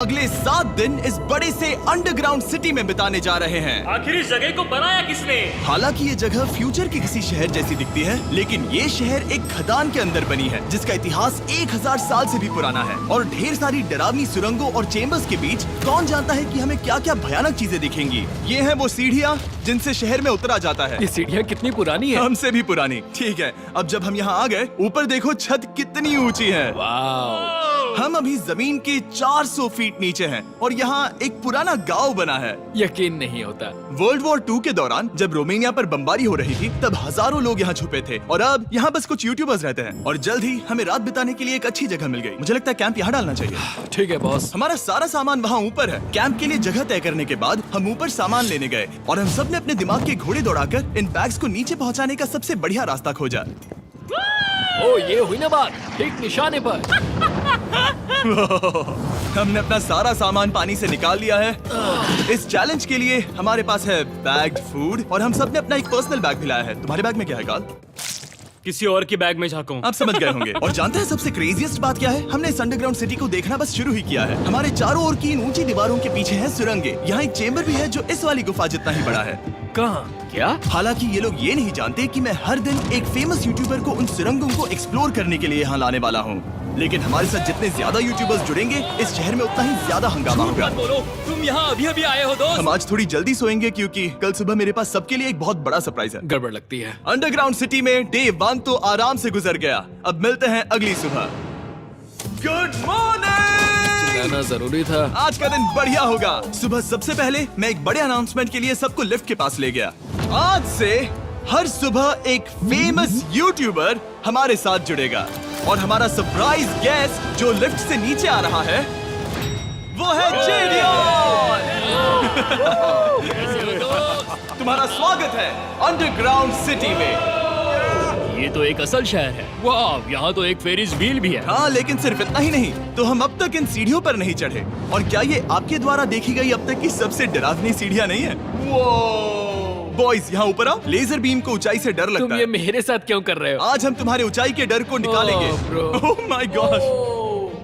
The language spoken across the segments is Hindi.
अगले 7 दिन इस बड़े से अंडरग्राउंड सिटी में बिताने जा रहे हैं। आखिर इस जगह को बनाया किसने? हालांकि ये जगह फ्यूचर के किसी शहर जैसी दिखती है, लेकिन ये शहर एक खदान के अंदर बनी है जिसका इतिहास 1000 साल से भी पुराना है और ढेर सारी डरावनी सुरंगों और चेम्बर्स के बीच कौन जानता है कि हमें क्या क्या भयानक चीजें दिखेंगी। ये है वो सीढ़ियाँ जिनसे शहर में उतरा जाता है। ये सीढ़ियाँ कितनी पुरानी है? हमसे भी पुरानी। ठीक है, अब जब हम यहाँ आ गए, ऊपर देखो छत कितनी ऊंची है। वाव! हम अभी जमीन के 400 फीट नीचे हैं और यहाँ एक पुराना गांव बना है। यकीन नहीं होता। वर्ल्ड वॉर 2 के दौरान जब रोमानिया पर बमबारी हो रही थी, तब हजारों लोग यहाँ छुपे थे और अब यहाँ बस कुछ यूट्यूबर्स रहते हैं। और जल्द ही हमें रात बिताने के लिए एक अच्छी जगह मिल गई। मुझे लगता है कैंप यहाँ डालना चाहिए। ठीक है बॉस। हमारा सारा सामान वहाँ ऊपर है। कैंप के लिए जगह तय करने के बाद हम ऊपर सामान लेने गए और हम सब ने अपने दिमाग के घोड़े दौड़ाकर इन बैग्स को नीचे पहुँचाने का सबसे बढ़िया रास्ता खोजा। ओ, ये हुई ना बात, ठीक निशाने पर। हमने अपना सारा सामान पानी से निकाल लिया है। इस चैलेंज के लिए हमारे पास है बैग्ड फूड और हम सब ने अपना एक पर्सनल बैग भी लाया है। तुम्हारे बैग में क्या है काल? किसी और की बैग में झांको। आप समझ गए होंगे। और जानते हैं सबसे क्रेजीएस्ट बात क्या है? हमने इस अंडरग्राउंड सिटी को देखना बस शुरू ही किया है। हमारे चारों ओर की इन ऊंची दीवारों के पीछे है सुरंगें। यहाँ एक चेम्बर भी है जो इस वाली गुफा जितना ही बड़ा है। कहाँ? क्या? हालांकि ये लोग ये नहीं जानते कि मैं हर दिन एक फेमस यूट्यूबर को उन सुरंगों को एक्सप्लोर करने के लिए यहाँ लाने वाला हूँ। लेकिन हमारे साथ जितने ज्यादा यूट्यूबर्स जुड़ेंगे, इस शहर में उतना ही ज्यादा हंगामा होगा। मत बोलो, तुम यहाँ अभी अभी आए हो दोस्त। हम आज थोड़ी जल्दी सोएंगे क्योंकि कल सुबह मेरे पास सबके लिए एक बहुत बड़ा सरप्राइज है। गड़बड़ लगती है। अंडरग्राउंड सिटी में डे 1 तो आराम से गुजर गया। अब मिलते हैं अगली सुबह। Good morning! जाना जरूरी था। आज का दिन बढ़िया होगा। सुबह सबसे पहले मैं एक बड़े अनाउंसमेंट के लिए सबको लिफ्ट के पास ले गया। आज से हर सुबह एक फेमस यूट्यूबर हमारे साथ जुड़ेगा और हमारा सरप्राइज गेस्ट जो लिफ्ट से नीचे आ रहा है वो है जेडियन। तुम्हारा स्वागत है अंडरग्राउंड सिटी में। ये तो एक असल शहर है। वाह, यहाँ तो एक फेरिस व्हील भी है। हाँ, लेकिन सिर्फ इतना ही नहीं, तो हम अब तक इन सीढ़ियों पर नहीं चढ़े। और क्या ये आपके द्वारा देखी गई अब तक की सबसे डरावनी सीढ़ियाँ नहीं है? बॉयज, यहाँ ऊपर आओ। लेजर बीम को ऊंचाई से डर लगता तुम है। ये मेरे साथ क्यों कर रहे हो? आज हम तुम्हारे ऊंचाई के डर को निकालेंगे। Oh my God!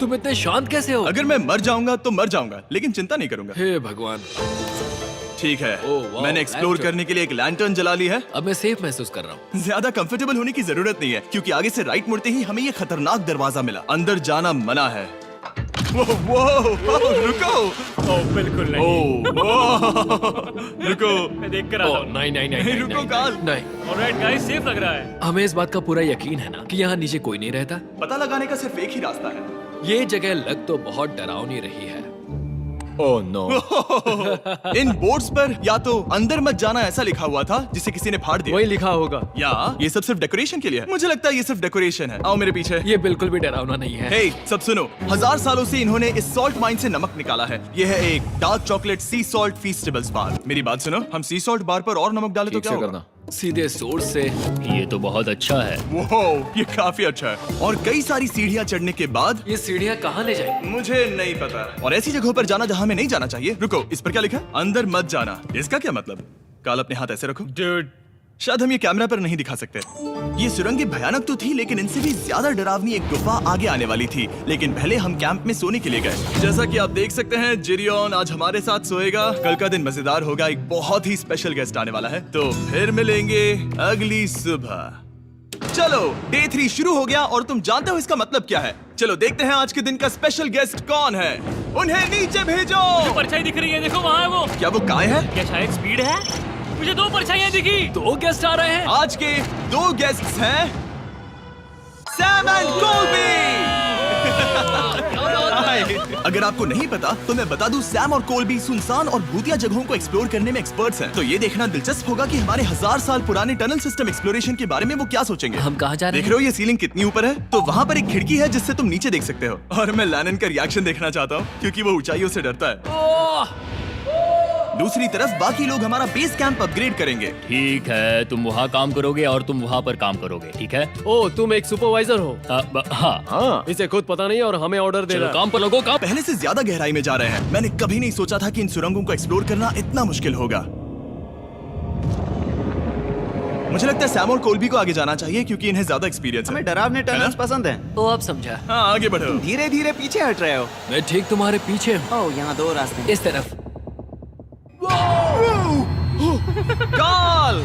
तुम इतने शांत कैसे हो? अगर मैं मर जाऊंगा तो मर जाऊंगा, लेकिन चिंता नहीं करूंगा। हे भगवान। ठीक है, ओह, वाह, मैंने एक्सप्लोर लैंटर्न। करने के लिए एक लैंटर्न जला ली है। अब मैं सेफ महसूस कर रहा हूँ। ज्यादा कंफर्टेबल होने की जरूरत नहीं है क्योंकि आगे से राइट मुड़ते ही हमें ये खतरनाक दरवाजा मिला। अंदर जाना मना है। वो रुको। बिल्कुल नहीं। रुको। मैं देख कर ओह, आता हूँ। नहीं नहीं नहीं नहीं, नहीं, रुको नहीं, काल। नहीं। ऑलराइट गाइस, सेफ लग रहा है। हमें इस बात का पूरा यकीन है ना कि यहाँ नीचे कोई नहीं रहता। पता लगाने का सिर्फ एक ही रास्ता है। ये जगह लग तो बहुत डरावनी रही है। Oh no. इन बोर्ड्स पर या तो अंदर मत जाना ऐसा लिखा हुआ था जिसे किसी ने फाड़ दिया, वही लिखा होगा। या ये सब सिर्फ डेकोरेशन के लिए है। मुझे लगता है ये सिर्फ डेकोरेशन है। आओ मेरे पीछे। ये बिल्कुल भी डरावना नहीं है। हे, सब सुनो। 1000 सालों से इन्होंने इस सॉल्ट माइन से नमक निकाला है। ये है एक डार्क चॉकलेट सी सॉल्ट फीस्टेबल्स बार। मेरी बात सुनो, हम सी सॉल्ट बार पर और नमक डाले तो ठीक क्या से होगा? करना। सीधे सोर्स से। ये तो बहुत अच्छा है। वो ये काफी अच्छा है। और कई सारी सीढ़ियाँ चढ़ने के बाद ये सीढ़ियाँ कहाँ ले जाएंगी? मुझे नहीं पता। और ऐसी जगहों पर जाना जहाँ हमें नहीं जाना चाहिए। रुको, इस पर क्या लिखा है? अंदर मत जाना। इसका क्या मतलब? काल, अपने हाथ ऐसे रखो। Dude, शायद हम ये कैमरा पर नहीं दिखा सकते। ये सुरंगें भयानक तो थी, लेकिन इनसे भी ज्यादा डरावनी एक गुफा आगे आने वाली थी। लेकिन पहले हम कैंप में सोने के लिए गए। जैसा कि आप देख सकते हैं, जेरियन आज हमारे साथ सोएगा। कल का दिन मजेदार होगा। एक बहुत ही स्पेशल गेस्ट आने वाला है। तो फिर मिलेंगे अगली सुबह। चलो, डे 3 शुरू हो गया और तुम जानते हो इसका मतलब क्या है? चलो देखते हैं आज के दिन का स्पेशल गेस्ट कौन है। उन्हें नीचे भेजो। परछाई दिख रही है, देखो वहाँ है वो। क्या वो काय है? क्या शायद स्पीड है? मुझे 2 परछाइयाँ दिखी। 2 गेस्ट आ रहे हैं। आज के 2 गेस्ट्स हैं सैम एंड कोलबी। अगर आपको नहीं पता तो मैं बता दूं, सैम और कोलबी सुनसान और भूतिया जगहों को एक्सप्लोर करने में एक्सपर्ट्स हैं। तो ये देखना दिलचस्प होगा कि हमारे 1000 साल पुराने टनल सिस्टम एक्सप्लोरेशन के बारे में वो क्या सोचेंगे। हम कहाँ जा रहे देख रहे हो ये सीलिंग कितनी ऊपर है? तो वहाँ पर एक खिड़की है जिससे तुम नीचे देख सकते हो। और मैं लैनन का रिएक्शन देखना चाहता हूँ क्योंकि वो ऊंचाइयों से डरता है। ओह! दूसरी तरफ बाकी लोग हमारा बेस कैंप अपग्रेड करेंगे। ठीक है, तुम वहाँ काम करोगे और तुम वहाँ पर काम करोगे, ठीक है? ओ, तुम एक सुपरवाइजर हो? हाँ। इसे खुद पता नहीं और हमें ऑर्डर दे चलो रहा है। काम पर लगो, काम। पहले से ज्यादा गहराई में जा रहे हैं। मैंने कभी नहीं सोचा था कि इन सुरंगों को एक्सप्लोर करना इतना मुश्किल होगा। मुझे लगता है सैम और कोल्बी को आगे जाना चाहिए क्योंकि इन्हें ज्यादा एक्सपीरियंस है। हमें डरावने टनल्स पसंद हैं। तो अब समझा। हाँ आगे बढ़ो। धीरे धीरे पीछे हट रहे हो। मैं ठीक तुम्हारे पीछे हूँ। ओह, यहाँ 2 रास्ते हैं। इस तरफ। काल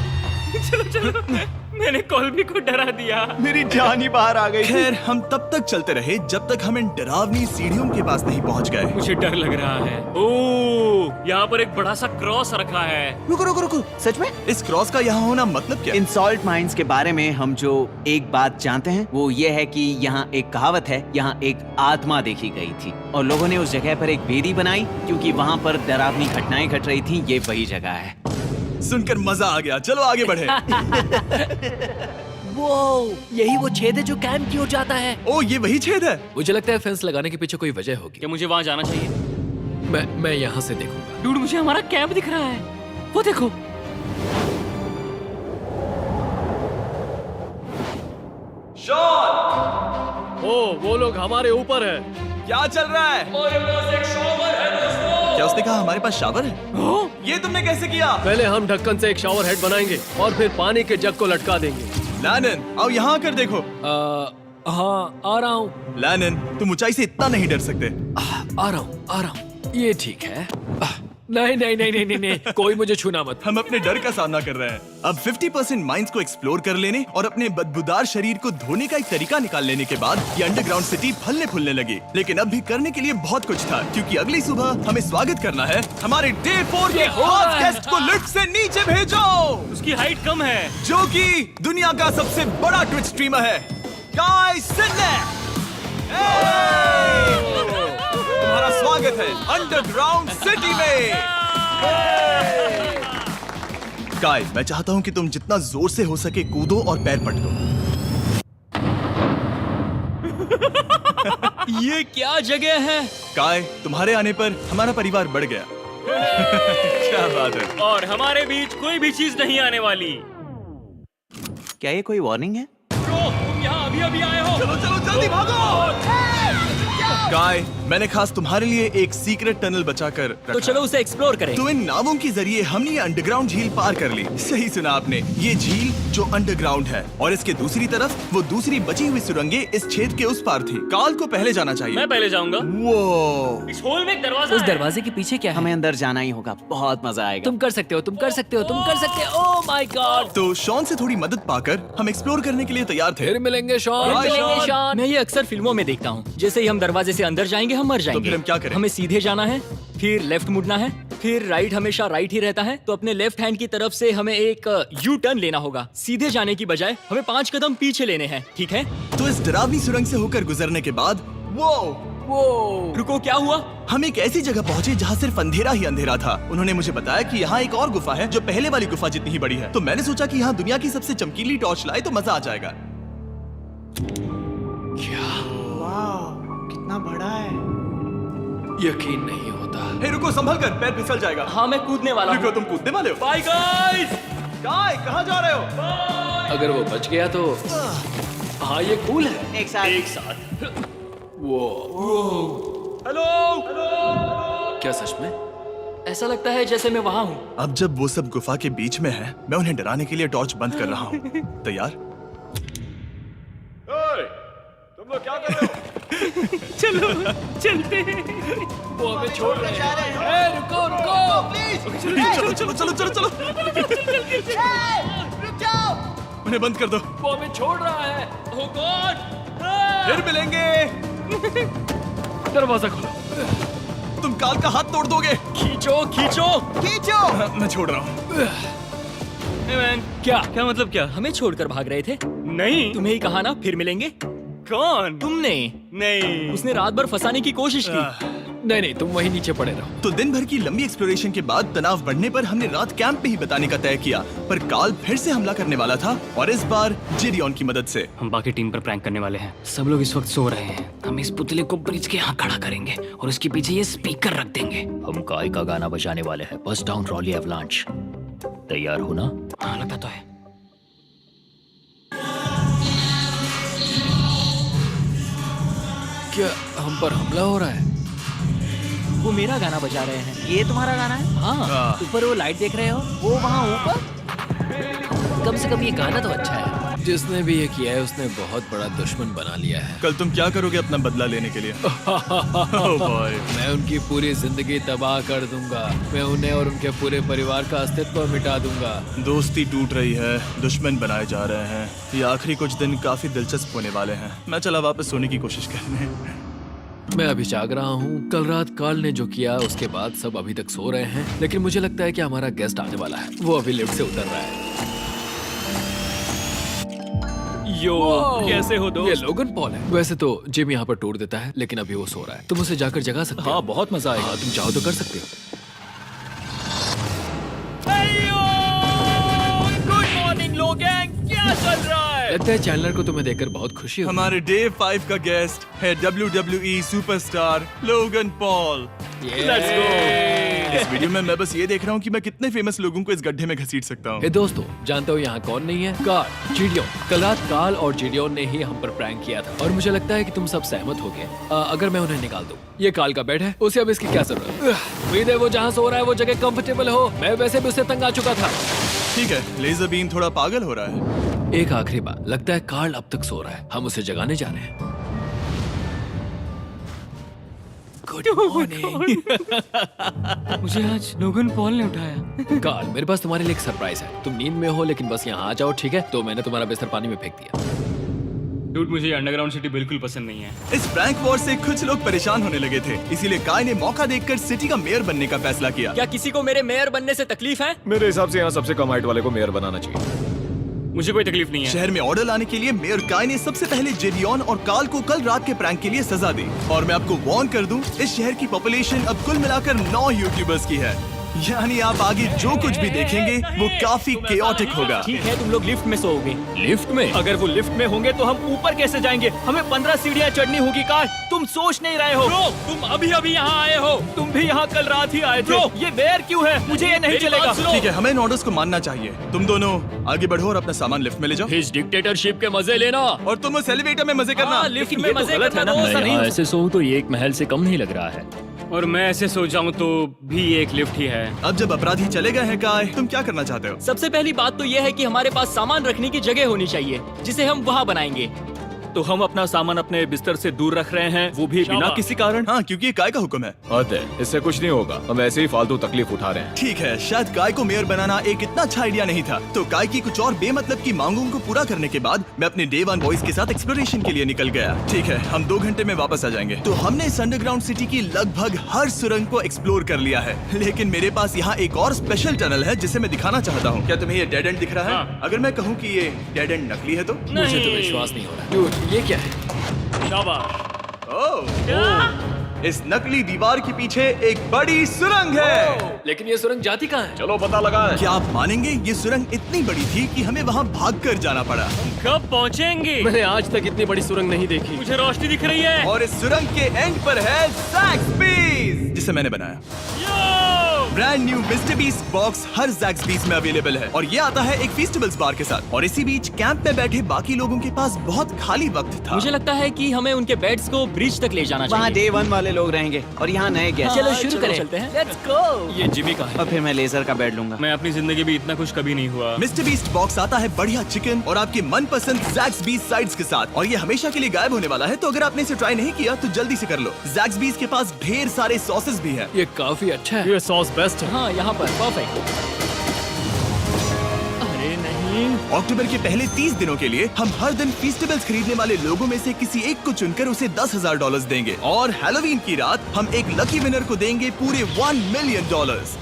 मैंने कोल्बी को डरा दिया। मेरी जान ही बाहर आ गई थी। खैर हम तब तक चलते रहे जब तक हम इन डरावनी सीढ़ियों के पास नहीं पहुंच गए। मुझे डर लग रहा है। ओह, यहाँ पर एक बड़ा सा क्रॉस रखा है। रुको रुको रुको, सच में? इस क्रॉस का यहाँ होना मतलब क्या? इन सॉल्ट माइंस के बारे में हम जो एक बात जानते हैं वो ये है कि यहाँ एक कहावत है, यहाँ एक आत्मा देखी गई थी और लोगों ने उस जगह पर एक वेदी बनाई क्योंकि वहाँ पर डरावनी घटनाएं घट रही थी। ये वही जगह है। सुनकर मजा आ गया, चलो आगे बढ़े। वो यही वो छेद है जो कैंप की ओर जाता है। ओ ये वही छेद है। मुझे लगता है फेंस लगाने के पीछे कोई वजह होगी। क्या मुझे वहाँ जाना चाहिए? मैं यहाँ से देखूंगा। डूड, मुझे हमारा कैंप दिख रहा है। वो देखो। शॉन, वो लोग हमारे ऊपर है। क्या चल रहा है? क्या उसने कहा हमारे पास शावर है? ये तुमने कैसे किया? पहले हम ढक्कन से एक शावर हेड बनाएंगे और फिर पानी के जग को लटका देंगे। लैनन आओ यहाँ आकर देखो। हाँ आ रहा हूँ। लैनन तुम ऊंचाई से इतना नहीं डर सकते। आ रहा हूँ। ये ठीक है। नहीं नहीं नहीं नहीं नहीं नहीं, कोई मुझे छूना मत। हम अपने डर का सामना कर रहे हैं। अब 50% माइंस को एक्सप्लोर कर लेने और अपने बदबूदार शरीर को धोने का एक तरीका निकाल लेने के बाद ये अंडरग्राउंड सिटी फलने फूलने लगी। लेकिन अब भी करने के लिए बहुत कुछ था क्योंकि अगली सुबह हमें स्वागत करना है। हमारे डे 4 के खास गेस्ट को लिफ्ट से नीचे भेजो, उसकी हाइट कम है। जो कि दुनिया का सबसे बड़ा ट्विच स्ट्रीमर है, काई सिडनेक। तुम्हारा स्वागत है अंडरग्राउंड सिटी में। काई, मैं चाहता हूँ कि तुम जितना जोर से हो सके कूदो और पैर पटको। ये क्या जगह है? काय, तुम्हारे आने पर हमारा परिवार बढ़ गया। क्या बात है। और हमारे बीच कोई भी चीज नहीं आने वाली। क्या ये कोई वार्निंग है? ब्रो, तुम यहाँ अभी अभी आए हो। चलो चलो जल्दी भागो। काय, मैंने खास तुम्हारे लिए एक सीक्रेट टनल बचाकर रखा। तो चलो उसे एक्सप्लोर करें। तो इन नावों के जरिए हमने ये अंडरग्राउंड झील पार कर ली। सही सुना आपने, ये झील जो अंडरग्राउंड है और इसके दूसरी तरफ वो दूसरी बची हुई सुरंगें इस छेद के उस पार थी। काल को पहले जाना चाहिए। मैं पहले जाऊंगा। वो इस होल में एक दरवाजा उस है। दरवाजे के पीछे क्या है? हमें अंदर जाना ही होगा, बहुत मजा आएगा। तुम कर सकते हो, तुम कर सकते हो, तुम कर सकते हो। Oh my God. तो शॉन से थोड़ी मदद पाकर हम एक्सप्लोर करने के लिए तैयार थे। फिर मिलेंगे शॉन। Bye, मिलेंगे शॉन। शॉन। मैं ये अक्सर फिल्मों में देखता हूँ। जैसे ही हम दरवाजे से अंदर जाएंगे हम मर जाएंगे। फिर हम क्या करें? हमें सीधे जाना है, फिर लेफ्ट मुड़ना है, फिर राइट हमेशा राइट ही रहता है। तो अपने लेफ्ट हैंड की तरफ से हमें एक यू टर्न लेना होगा। सीधे जाने की बजाय हमें 5 कदम पीछे लेने हैं, ठीक है? तो इस डरावनी सुरंग से होकर गुजरने के बाद वो रुको, क्या हुआ? हम एक ऐसी जगह पहुंचे जहाँ सिर्फ अंधेरा ही अंधेरा था। उन्होंने मुझे बताया कि यहाँ एक और गुफा है जो पहले वाली गुफा जितनी ही बड़ी है। तो मैंने सोचा कि यहाँ दुनिया की सबसे चमकीली टॉर्च लाए तो मजा आ जाएगा। कितना बड़ा है। यकीन नहीं होता। हे रुको, संभल कर, पैर फिसल जाएगा। हाँ, मैं कूदने वाला रुको, हूँ। तुम कूदने वाले हो? Bye guys. काय, कहाँ जा रहे हो? अगर वो बच गया तो हाँ ये कूल है। एक साथ। एक साथ। वो हेलो। क्या सच में? ऐसा लगता है जैसे मैं वहाँ हूँ। अब जब वो सब गुफा के बीच में है, मैं उन्हें डराने के लिए टॉर्च बंद कर रहा हूँ। तैयार? तुम लोग क्या कर रहे हो? चलो चलते हैं। वो हमें छोड़ रहे हैं। रुको रुको। चलो चलो चलो चलो चलो। उन्हें बंद कर दो। वो हमें छोड़ रहा है। Oh God! फिर मिलेंगे। दरवाजा खोलो। तुम काल का हाथ तोड़ दोगे। खींचो खींचो। मैं छोड़ रहा हूँ। Hey man, क्या मतलब क्या? हमें छोड़कर भाग रहे थे? नहीं, तुम्हें ही कहा ना फिर मिलेंगे। कौन? तुमने? नहीं, उसने रात भर फंसाने की कोशिश की। नहीं तुम वहीं नीचे पड़े रहो। तो दिन भर की लंबी एक्सप्लोरेशन के बाद तनाव बढ़ने पर हमने रात कैंप पे ही बिताने का तय किया। पर काल फिर से हमला करने वाला था और इस बार जिरियन की मदद से। हम बाकी टीम पर प्रैंक करने वाले हैं। सब लोग इस वक्त सो रहे हैं। हम इस पुतले को ब्रिज के यहाँ खड़ा करेंगे और उसके पीछे ये स्पीकर रख देंगे। हम काय का गाना बजाने वाले हैं, बस डाउन रॉली एवलांच। तैयार हो ना? हाँ, लगता तो है। क्या हम पर हमला हो रहा है? वो मेरा गाना बजा रहे हैं। ये तुम्हारा गाना है? हाँ, ऊपर वो लाइट देख रहे हो? वो वहाँ ऊपर? कम से कम ये गाना तो अच्छा है। जिसने भी ये किया है उसने बहुत बड़ा दुश्मन बना लिया है। कल तुम क्या करोगे अपना बदला लेने के लिए? Oh boy. मैं उनकी पूरी जिंदगी तबाह कर दूंगा। मैं उन्हें और उनके पूरे परिवार का अस्तित्व मिटा दूंगा। दोस्ती टूट रही है, दुश्मन बनाए जा रहे हैं। ये आखिरी कुछ दिन काफी दिलचस्प होने वाले हैं। मैं चला वापस सोने की कोशिश करने। मैं अभी जाग रहा हूँ। कल रात कार्ल ने जो किया उसके बाद सब अभी तक सो रहे हैं, लेकिन मुझे लगता है कि हमारा गेस्ट आने वाला है। वो अभी लिफ्ट से उतर रहा है। यो, कैसे हो ये दोस्त? लोगन पॉल है। वैसे तो जिम यहाँ पर टूर देता है, लेकिन अभी वो सो रहा है। तुम उसे जाकर जगा सकते हो। हाँ, बहुत मजा आएगा। हाँ, तुम चाहो तो कर सकते हो। गुड मॉर्निंग लोगैंग, क्या चल रहा है? लगता है चैनलर को तुम्हें देखकर बहुत खुशी हुई। हमारे डे 5 का गेस्ट है WWE superstar Logan Paul. Let's go। इस वीडियो में मैं बस ये देख रहा हूँ कि मैं कितने फेमस लोगों को इस गड्ढे में घसीट सकता हूँ। हे दोस्तों, जानते हो यहाँ कौन नहीं है? कार्ल, जिडियोन। कल रात कार्ल और जिडियोन ने ही हम पर प्रैंक किया था और मुझे लगता है कि तुम सब सहमत हो गए। अगर मैं उन्हें निकाल दूं। ये कार्ल का बेड है, उसे अब इसकी क्या जरूरत है? उम्मीद है वो जहाँ सो रहा है वो जगह कंफर्टेबल हो। मैं वैसे भी उससे तंग आ चुका था। ठीक है, लेजर बीम थोड़ा पागल हो रहा है। एक आखिरी बात, लगता है कार्ल अब तक सो रहा है। हम उसे जगाने जा रहे हैं। Good morning. मुझे आज लोगन पॉल ने उठाया। कार्ल, मेरे पास तुम्हारे लिए एक सरप्राइज है। तुम नींद में हो लेकिन बस यहाँ आ जाओ, ठीक है? तो मैंने तुम्हारा बिस्तर पानी में फेंक दिया। डूड, मुझे अंडरग्राउंड सिटी बिल्कुल पसंद नहीं है। इस प्रैंक वॉर से कुछ लोग परेशान होने लगे थे, इसीलिए काय ने मौका देखकर सिटी का मेयर बनने का फैसला किया। क्या किसी को मेरे मेयर बनने से तकलीफ है? मेरे हिसाब से यहाँ सबसे कम हाइट वाले को मेयर बनाना चाहिए। मुझे कोई तकलीफ नहीं है। शहर में ऑर्डर लाने के लिए मेयर काय ने सबसे पहले जेडियन और कार्ल को कल रात के प्रैंक के लिए सजा दी। और मैं आपको वार्न कर दूं, इस शहर की पॉपुलेशन अब कुल मिलाकर 9 यूट्यूबर्स की है। यानी आप आगे जो कुछ भी देखेंगे वो काफी केओटिक होगा। ठीक है, तुम लोग लिफ्ट में सोओगे। लिफ्ट में? अगर वो लिफ्ट में होंगे तो हम ऊपर कैसे जाएंगे? हमें 15 सीढ़ियाँ चढ़नी होगी। कार, तुम सोच नहीं रहे हो। तुम अभी अभी यहाँ आए हो। तुम भी यहाँ कल रात ही आए थे। ये बेयर क्यों है? मुझे ये नहीं चलेगा। ठीक है, हमें इन ऑर्डर्स को मानना चाहिए। तुम दोनों आगे बढ़ो और अपना सामान लिफ्ट में ले जाओ। इस डिक्टेटरशिप के मजे लेना। और तुम उस एलिवेटर में मजे करना। लिफ्ट में मजे करना दोस्त। मैं यहाँ ऐसे सोऊं तो ये एक महल से कम नहीं लग रहा है। और मैं ऐसे सो जाऊं तो भी एक लिफ्ट ही है। अब जब अपराधी चले गए हैं काय, तुम क्या करना चाहते हो? सबसे पहली बात तो यह है कि हमारे पास सामान रखने की जगह होनी चाहिए, जिसे हम वहाँ बनाएंगे। तो हम अपना सामान अपने बिस्तर से दूर रख रहे हैं, वो भी बिना किसी कारण। हाँ, क्योंकि ये काय का हुक्म है। अतः इससे कुछ नहीं होगा, हम ऐसे ही फालतू तकलीफ उठा रहे हैं। ठीक है, शायद काय को मेयर बनाना एक इतना अच्छा आइडिया नहीं था। तो काय की कुछ और बेमतलब की मांगों को पूरा करने के बाद मैं अपने डे 1 बॉयज के साथ एक्सप्लोरेशन के लिए निकल गया। ठीक है, हम 2 घंटे में वापस आ जाएंगे। तो हमने इस अंडरग्राउंड सिटी की लगभग हर सुरंग को एक्सप्लोर कर लिया है, लेकिन मेरे पास यहाँ एक और स्पेशल टनल है जिसे मैं दिखाना चाहता हूँ। क्या तुम्हें ये डेड एंड दिख रहा है? हाँ। अगर मैं कहूँ कि ये डेड एंड नकली है तो? मुझे तो विश्वास नहीं हो रहा। Dude, ये क्या है? शाबाश। ओह, इस नकली दीवार के पीछे एक बड़ी सुरंग है। लेकिन ये सुरंग जाती कहाँ है? चलो पता लगाएं। क्या आप मानेंगे, ये सुरंग इतनी बड़ी थी कि हमें वहाँ भागकर जाना पड़ा। कब पहुँचेंगे? मैंने आज तक इतनी बड़ी सुरंग नहीं देखी। मुझे रोशनी दिख रही है। और इस सुरंग के एंड पर है ज़ैक्सबीज़, जिसे मैंने बनाया। Brand new Mister Beast box हर ज़ैक्सबीज़ में अवेलेबल है और ये आता है एक फेस्टिवल्स बार के साथ। और इसी बीच कैंप में बैठे बाकी लोगों के पास बहुत खाली वक्त था। मुझे लगता है कि हमें उनके बेड्स को ब्रिज तक ले जाना वहाँ चाहिए। डे 1 वाले लोग रहेंगे और यहाँ नए गेस्ट। चलो शुरू करें। चलते हैं। Let's go. ये जिमी का है। और फिर मैं लेजर का बेड लूंगा। मैं अपनी जिंदगी में इतना खुश कभी नहीं हुआ। मिस्टर बीस्ट बॉक्स आता है बढ़िया चिकन और आपके मनपसंद ज़ैक्सबीज़ साइड्स के साथ, और ये हमेशा के लिए गायब होने वाला है। तो अगर आपने इसे ट्राई नहीं किया तो जल्दी से कर लो। ज़ैक्सबीज़ के पास ढेर सारे सॉसेस भी हैं। ये काफी अच्छा है। ये सॉस बेस्ट है। हाँ, यहाँ पर परफेक्ट। अरे नहीं। अक्टूबर के पहले 30 दिनों के लिए हम हर दिन फेस्टिवल्स खरीदने वाले लोगों में से किसी एक को चुनकर उसे $10,000 देंगे, और हैलोवीन की रात हम एक लकी विनर को देंगे पूरे $1 मिलियन।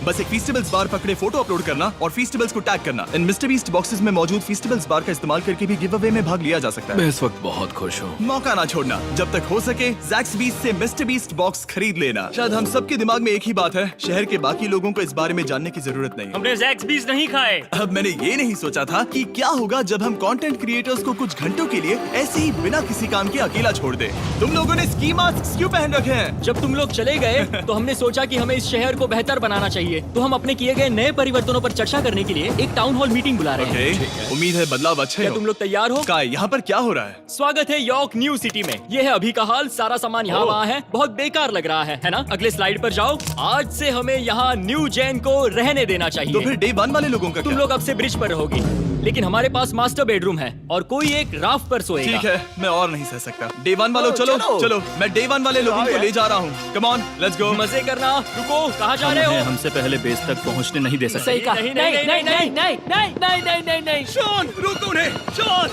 बस एक फेस्टिवल्स बार पकड़े फोटो अपलोड करना और फेस्टिवल्स को टैग करना। इन मिस्टर बीस्ट बॉक्सेस में मौजूद फेस्टिवल्स बार का इस्तेमाल करके भी गिव अवे में भाग लिया जा सकता है। मैं इस वक्त बहुत खुश हूँ। मौका ना छोड़ना, जब तक हो सके ज़ैक्सबीज़ से मिस्टर बीस्ट बॉक्स खरीद लेना। शायद हम सबके दिमाग में एक ही बात है, शहर के बाकी लोगों को इस बारे में जानने की जरूरत नहीं। हमने ज़ैक्सबीज़ नहीं खाए। अब मैंने ये नहीं सोचा था कि क्या होगा जब हम कंटेंट क्रिएटर्स को कुछ घंटों के लिए ऐसे ही बिना किसी काम के अकेला छोड़ दे। तुम लोगों ने स्की मास्क क्यों पहन रखे हैं? जब तुम लोग चले गए तो हमने सोचा कि हमें इस शहर को बेहतर बनाना चाहिए। तो हम अपने किए गए नए परिवर्तनों पर चर्चा करने के लिए एक टाउन हॉल मीटिंग बुला रहे हैं। ओके, उम्मीद है बदलाव अच्छे क्या हो। तुम लोग तैयार हो? काय, यहाँ पर क्या हो रहा है? स्वागत है यॉर्क न्यू सिटी में। ये है अभी का हाल। सारा सामान यहाँ वहाँ है। बहुत बेकार लग रहा है ना? अगले स्लाइड पर जाओ। आज से हमें यहाँ न्यू जेन को रहने देना तो चाहिए। फिर डे 1 वाले लोगों का तुम क्या? लोग अब से ब्रिज पर रहोगी, लेकिन हमारे पास मास्टर बेडरूम है और कोई एक राफ्ट पर सोएगा। ठीक है, मैं और नहीं सह सकता। डे 1 वालों चलो चलो, मैं डे 1 वाले लोगों को ले जा रहा हूँ। Come on, let's go. मजे करना। रुको, कहाँ जा रहे हो? हमसे पहले बेस तक पहुंचने नहीं दे सकते। सही कहा। नहीं, नहीं, नहीं, नहीं, नहीं। शॉन, रुको उन्हें। शॉन,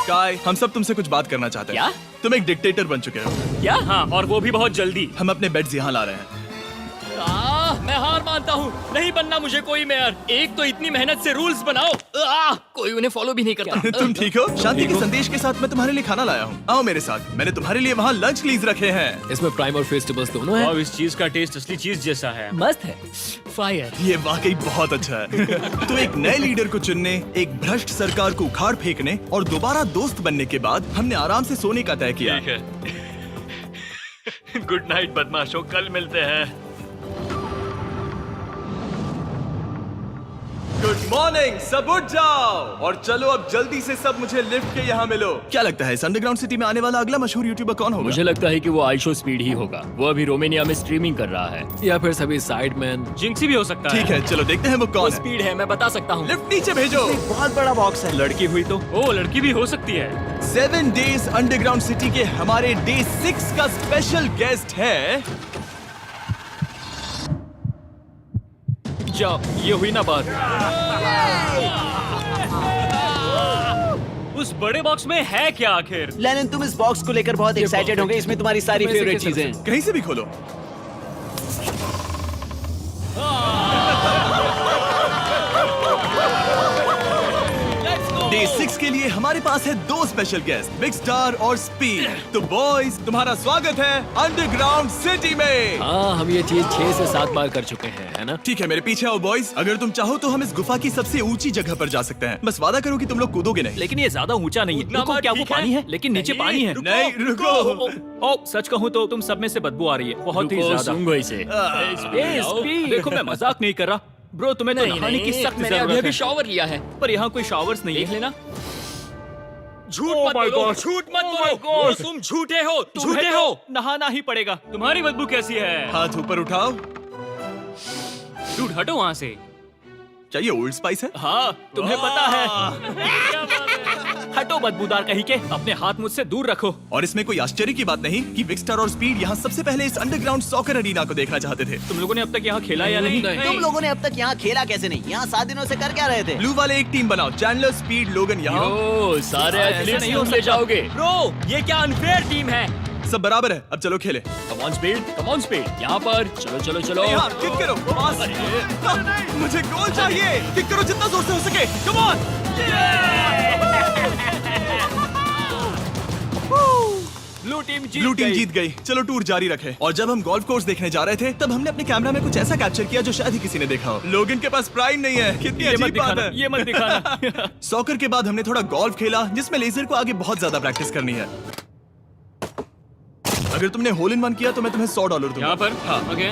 काय, हम सब तुमसे कुछ बात करना चाहते हैं। क्या? तुम एक डिक्टेटर बन चुके हो। क्या? हाँ, और वो भी बहुत जल्दी। हम अपने बेड्स यहाँ ला रहे हैं। मैं हार मानता हूँ। नहीं बनना मुझे कोई मेयर। एक तो इतनी मेहनत से रूल्स बनाओ, कोई उन्हें फॉलो भी नहीं करता। तुम ठीक हो? शांति के संदेश के साथ मैं तुम्हारे लिए खाना लाया हूँ। आओ मेरे साथ, मैंने तुम्हारे लिए वहाँ लंच प्लीज रखे हैं। इसमें प्राइम और फेस्टिवल्स दोनों हैं। अब इस चीज का टेस्ट असली चीज जैसा है। मस्त है। फायर। ये वाकई बहुत अच्छा है। तो एक नए लीडर को चुनने, एक भ्रष्ट सरकार को उखाड़ फेंकने और दोबारा दोस्त बनने के बाद हमने आराम से सोने का तय किया। गुड नाइट बदमाशों, कल मिलते हैं। गुड मॉर्निंग, सब उठ जाओ और चलो अब जल्दी से सब मुझे लिफ्ट के यहाँ मिलो। क्या लगता है इस अंडरग्राउंड सिटी में आने वाला अगला मशहूर यूट्यूबर कौन होगा? मुझे लगता है कि वो आइशो स्पीड ही होगा। वो अभी रोमानिया में स्ट्रीमिंग कर रहा है। या फिर सभी साइडमैन। जिंक्सी भी हो सकता है। ठीक है, चलो देखते हैं वो कौन है। स्पीड है, मैं बता सकता हूँ। लिफ्ट नीचे भेजो। बहुत बड़ा बॉक्स है। लड़की हुई तो ओ, लड़की भी हो सकती है। 7 डेज अंडरग्राउंड सिटी के हमारे डे 6 का स्पेशल गेस्ट है। जाओ, ये हुई ना बात। उस बड़े बॉक्स में है क्या आखिर? लेनिन, तुम इस बॉक्स को लेकर बहुत एक्साइटेड होंगे। इसमें तुम्हारी सारी इसमें से फेवरेट कैसे चीजें हैं। कहीं से भी खोलो। डे 6 के लिए हमारे पास है 2 स्पेशल गेस्ट, बिग स्टार और स्पीड। तो बॉयज, तुम्हारा स्वागत है अंडरग्राउंड सिटी में। हाँ, हम ये चीज 6 से 7 बार कर चुके हैं, है ना? ठीक है, मेरे पीछे आओ बॉयज। अगर तुम चाहो तो हम इस गुफा की सबसे ऊंची जगह पर जा सकते हैं। बस वादा करो कि तुम लोग कूदोगे नहीं। लेकिन ये ज्यादा ऊंचा नहीं है। उतना रुको, बात क्या वो ठीक है? पानी है? लेकिन नीचे नहीं, पानी है। नहीं, रुको। ओ, सच कहूँ तो तुम सब में से बदबू आ रही है, बहुत ही ज्यादा। सूंघो इसे। ए, स्पीड। देखो, मैं मजाक नहीं कर रहा। ब्रो, तुम्हें तो नहाने की सख्त मैंने अभी जरूरत अभी है। शॉवर लिया है। पर यहाँ कोई शावर्स नहीं देख है। लेना। झूठ Oh मत my बोलो, God. झूठ मत Oh my बोलो। God. ओ, तुम झूठे हो, तुम्हें झूठे तो हो। नहाना ही पड़ेगा। तुम्हारी बदबू कैसी है? हाथ ऊपर उठाओ। डूड, हटो वहाँ से। क्या ये ओल्ड स्पाइस है? हाँ, तुम्हें पता है। हटो बदबूदार कहीं के, अपने हाथ मुझसे दूर रखो। और इसमें कोई आश्चर्य की बात नहीं कि बिग स्टार और स्पीड यहाँ सबसे पहले इस अंडरग्राउंड सॉकर अरीना को देखना चाहते थे। तुम लोगों ने अब तक यहाँ खेला या नहीं? तुम लोगों ने अब तक यहाँ खेला कैसे नहीं? यहाँ 7 दिनों से कर क्या रहे थे? ब्लू वाले एक टीम बनाओ, चैंडलर, स्पीड, लोगन यहाँ। ओ, सारे ऐसे एथलीट्स नहीं नहीं हो ले सकता। जाओगे। ब्रो, ये क्या अनफेयर टीम है। सब बराबर है, अब चलो खेले। Come on speed, come on speed. यहाँ पर चलो चलो चलो। यहाँ किक करो, पास। मुझे गोल चाहिए। किक करो जितना जोर से हो सके। Come on. ब्लू टीम जीत गई। चलो टूर जारी रखे। और जब हम गोल्फ कोर्स देखने जा रहे थे तब हमने अपने कैमरा में कुछ ऐसा कैप्चर किया जो शायद ही किसी ने देखा हो। लोगन के पास प्राइम नहीं है। कितनी अजीब बात है। ये मत दिखाना। सॉकर के बाद हमने थोड़ा गोल्फ खेला जिसमें लेजर को आगे बहुत ज्यादा प्रैक्टिस करनी है। अगर तुमने होल इन वन किया तो मैं तुम्हें $100 दूंगा। यहाँ पर? हाँ। ओके।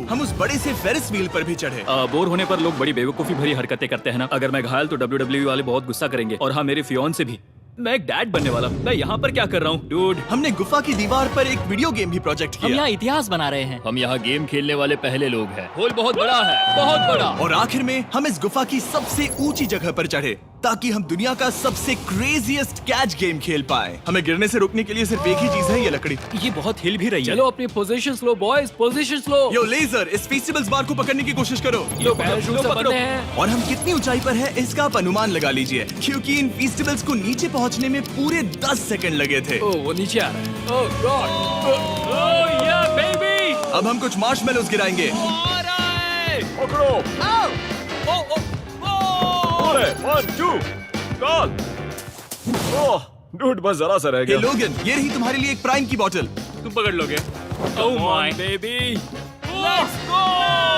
हम उस बड़े से फेरिस व्हील पर भी चढ़े। बोर होने पर लोग बड़ी बेवकूफी भरी हरकतें करते हैं ना। अगर मैं घायल तो WWE वाले बहुत गुस्सा करेंगे। और हाँ, मेरे फियोन से भी। मैं एक डैड बनने वाला। मैं यहाँ पर क्या कर रहा हूँ डूड? हमने गुफा की दीवार पर एक वीडियो गेम भी प्रोजेक्ट हम किया। यहाँ इतिहास बना रहे हैं। हम यहाँ गेम खेलने वाले पहले लोग हैं। होल बहुत बड़ा है, बहुत बड़ा। और आखिर में हम इस गुफा की सबसे ऊंची जगह पर चढ़े ताकि हम दुनिया का सबसे क्रेजीएस्ट कैच गेम खेल पाए। हमें गिरने से रोकने के लिए सिर्फ एक ही चीज है, ये लकड़ी। ये बहुत हिल भी रही है। चलो अपनी पोजीशंस लो बॉयज, पोजीशंस लो। यो लेजर, इस फेस्टिवल्स बार को पकड़ने की कोशिश करो। लो पैराशूट से बंधे हैं। और हम कितनी ऊंचाई पर है इसका आप अनुमान लगा लीजिए, क्योंकि इन फेस्टिवल्स को नीचे पहुंचने में पूरे 10 सेकंड लगे थे। ओ, वो नीचे आ रहा है। ओह गॉड। ओह या बेबी। अब हम कुछ मार्शमेलोस गिराएंगे। पकड़ो। अरे 1 2 कॉल। ओह डूड, बस जरा सा रह हे गया। लोगन, ये रही तुम्हारे लिए एक प्राइम की बोतल। तुम पकड़ लोगे? Oh my baby.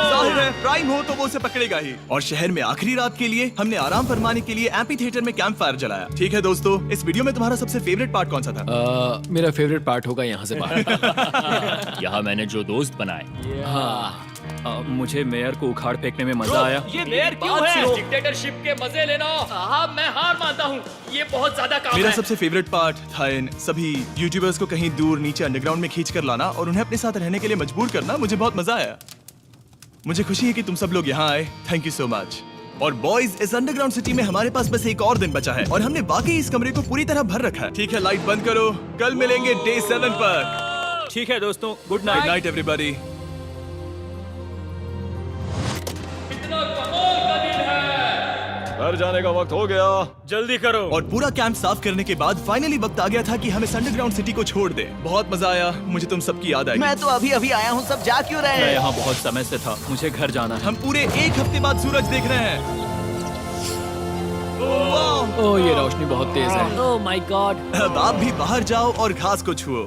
जाहिर है प्राइम हो तो वो उसे पकड़ेगा ही। और शहर में आखिरी रात के लिए हमने आराम फरमाने के लिए एम्पी थिएटर में कैंप फायर जलाया। ठीक है दोस्तों, इस वीडियो में तुम्हारा सबसे फेवरेट पार्ट कौन सा था? मेरा फेवरेट पार्ट होगा यहाँ से बाहर। यहाँ मैंने जो दोस्त बनाए। हाँ, मुझे मेयर को उखाड़ फेंकने में मजा आया। ये लेयर क्यों है? डिक्टेटरशिप के मजे लेना। हाँ, मैं हार मानता हूँ। ये बहुत ज्यादा काम मेरा है। सबसे फेवरेट पार्ट था इन सभी यूट्यूबर्स को कहीं दूर नीचे अंडरग्राउंड में खींच कर लाना और उन्हें अपने साथ रहने के लिए मजबूर करना। मुझे बहुत मजा आया। मुझे खुशी है कि तुम सब लोग यहाँ आए। Thank you so much. और बॉयज, इस अंडरग्राउंड सिटी में हमारे पास बस एक और दिन बचा है और हमने वाकई इस कमरे को पूरी तरह भर रखा है। ठीक है, लाइट बंद करो। कल मिलेंगे डे 7 पर। ठीक है दोस्तों, good good night. Night everybody. घर जाने का वक्त हो गया। जल्दी करो। और पूरा कैंप साफ करने के बाद फाइनली वक्त आ गया था कि हम इस अंडरग्राउंड सिटी को छोड़ दें। बहुत मजा आया, मुझे तुम सबकी याद आई। मैं तो अभी अभी आया हूँ, सब जा क्यों रहे मैं हैं? यहाँ बहुत समय से था, मुझे घर जाना है। हम पूरे एक हफ्ते बाद सूरज देख रहे हैं। वाह! ओह ये रोशनी बहुत तेज है। Oh my God. अब आप भी बाहर जाओ और घास को छुओ।